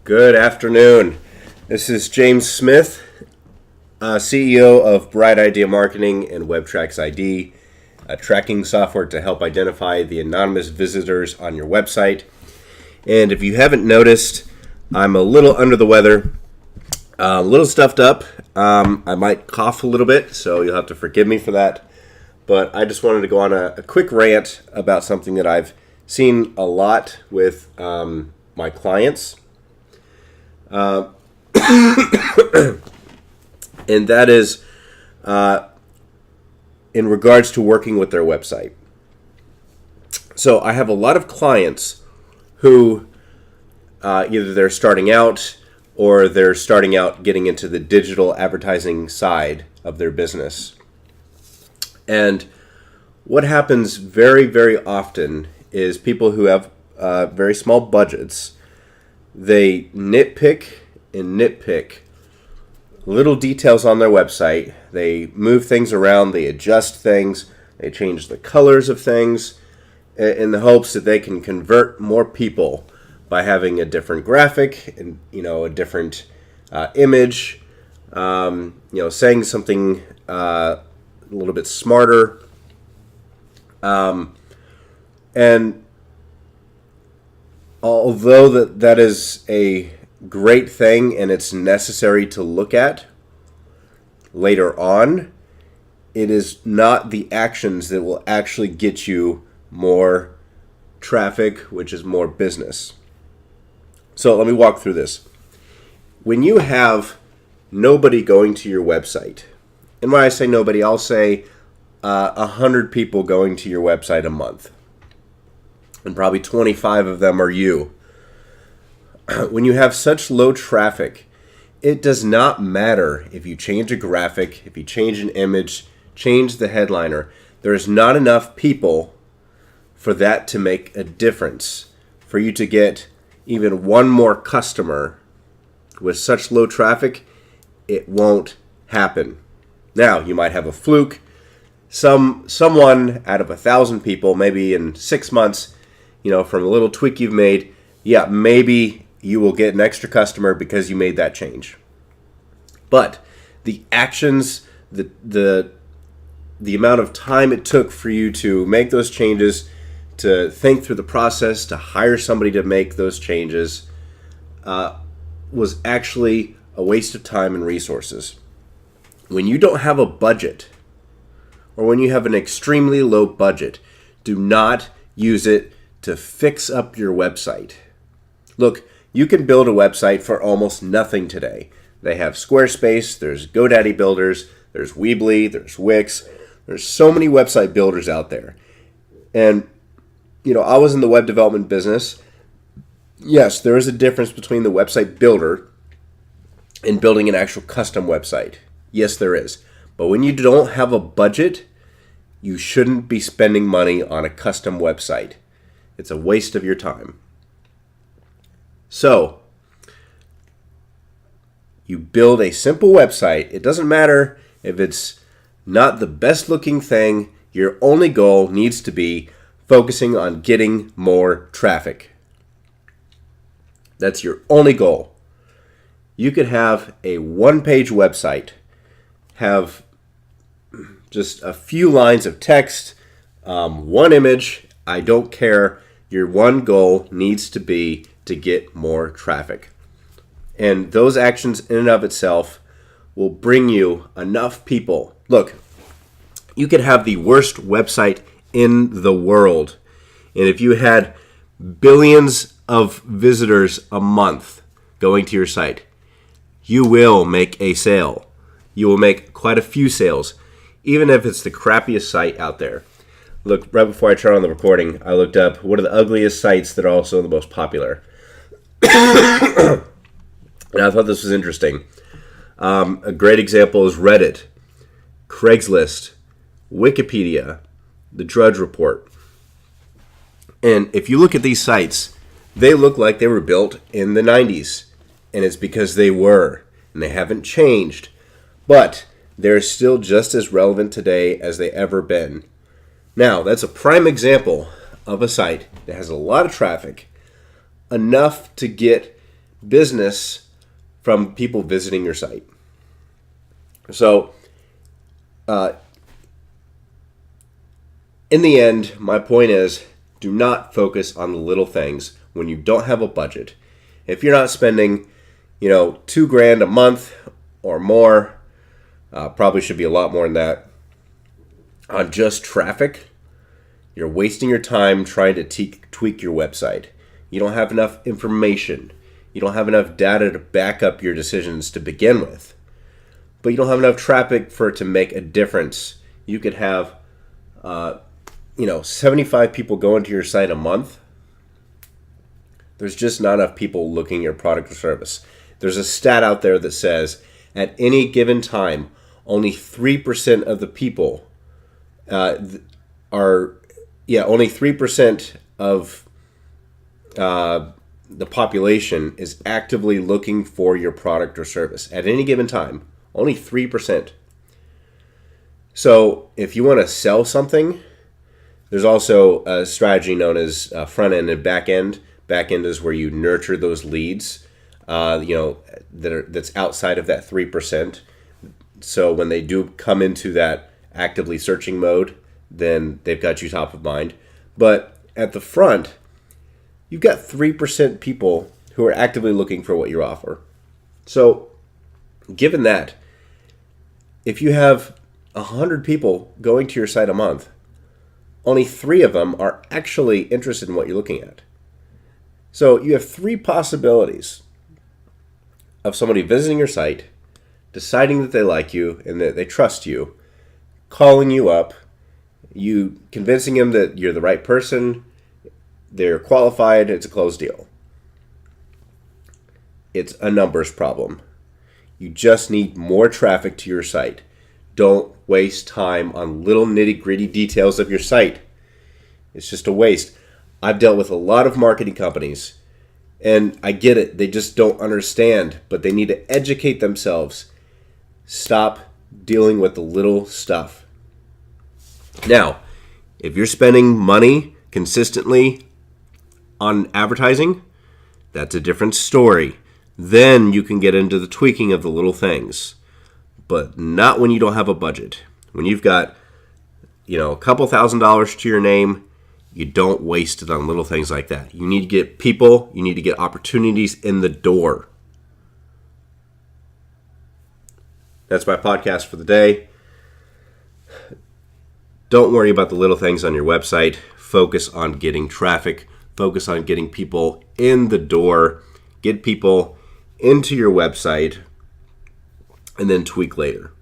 Good afternoon. This is James Smith, CEO of Bright Idea Marketing and WebTracks ID, a tracking software to help identify the anonymous visitors on your website. And if you haven't noticed, I'm a little under the weather, a little stuffed up. I might cough a little bit, so you'll have to forgive me for that. But I just wanted to go on a quick rant about something that I've seen a lot with my clients. And that is in regards to working with their website. So I have a lot of clients who either they're starting out or they're starting out getting into the digital advertising side of their business. And what happens very, very often is people who have very small budgets, they nitpick little details on their website. They move things around, they adjust things, they change the colors of things in the hopes that they can convert more people by having a different graphic and a different image, saying something a little bit smarter, and although that is a great thing and it's necessary to look at later on, it is not the actions that will actually get you more traffic, which is more business. So let me walk through this. When you have nobody going to your website, and when I say nobody, I'll say 100 people going to your website a month, and probably 25 of them are you. When you have such low traffic, it does not matter if you change a graphic, if you change an image, change the headliner. There is not enough people for that to make a difference. For you to get even one more customer with such low traffic, it won't happen. Now, you might have a fluke. Someone out of 1,000 people, maybe in 6 months, from a little tweak you've made, maybe you will get an extra customer because you made that change. But the actions, the amount of time it took for you to make those changes, to think through the process, to hire somebody to make those changes, was actually a waste of time and resources. When you don't have a budget, or when you have an extremely low budget, do not use it to fix up your website. Look, you can build a website for almost nothing today. They have Squarespace, there's GoDaddy builders, there's Weebly, there's Wix. There's so many website builders out there. And, I was in the web development business. Yes, there is a difference between the website builder and building an actual custom website. Yes, there is. But when you don't have a budget, you shouldn't be spending money on a custom website. It's a waste of your time. So, you build a simple website. It doesn't matter if it's not the best looking thing. Your only goal needs to be focusing on getting more traffic. That's your only goal. You could have a one-page website, have just a few lines of text, one image. I don't care. Your one goal needs to be to get more traffic. And those actions in and of itself will bring you enough people. Look, you could have the worst website in the world. And if you had billions of visitors a month going to your site, you will make a sale. You will make quite a few sales, even if it's the crappiest site out there. Look, right before I turned on the recording, I looked up what are the ugliest sites that are also the most popular. And I thought this was interesting. A great example is Reddit, Craigslist, Wikipedia, the Drudge Report. And if you look at these sites, they look like they were built in the 90s. And it's because they were, and they haven't changed. But they're still just as relevant today as they ever been. Now, that's a prime example of a site that has a lot of traffic, enough to get business from people visiting your site. So, in the end, my point is, do not focus on the little things when you don't have a budget. If you're not spending, $2,000 a month or more, probably should be a lot more than that, on just traffic, you're wasting your time trying to tweak your website. You don't have enough information. You don't have enough data to back up your decisions to begin with. But you don't have enough traffic for it to make a difference. You could have, 75 people going to your site a month. There's just not enough people looking at your product or service. There's a stat out there that says at any given time, only 3% of the people only 3% of the population is actively looking for your product or service. At any given time, only 3%. So if you want to sell something, there's also a strategy known as front end and back end. Back end is where you nurture those leads, that's outside of that 3%. So when they do come into that actively searching mode, then they've got you top of mind. But at the front, you've got 3% people who are actively looking for what you offer. So given that, if you have 100 people going to your site a month, only 3 of them are actually interested in what you're looking at. So you have 3 possibilities of somebody visiting your site, deciding that they like you and that they trust you, calling you up, you convincing them that you're the right person, they're qualified, it's a closed deal. It's a numbers problem. You just need more traffic to your site. Don't waste time on little nitty-gritty details of your site. It's just a waste. I've dealt with a lot of marketing companies, and I get it. They just don't understand, but they need to educate themselves. Stop dealing with the little stuff. Now, if you're spending money consistently on advertising, that's a different story. Then you can get into the tweaking of the little things, but not when you don't have a budget. When you've got, a couple $1,000s to your name, you don't waste it on little things like that. You need to get people, you need to get opportunities in the door. That's my podcast for the day. Don't worry about the little things on your website. Focus on getting traffic. Focus on getting people in the door. Get people into your website and then tweak later.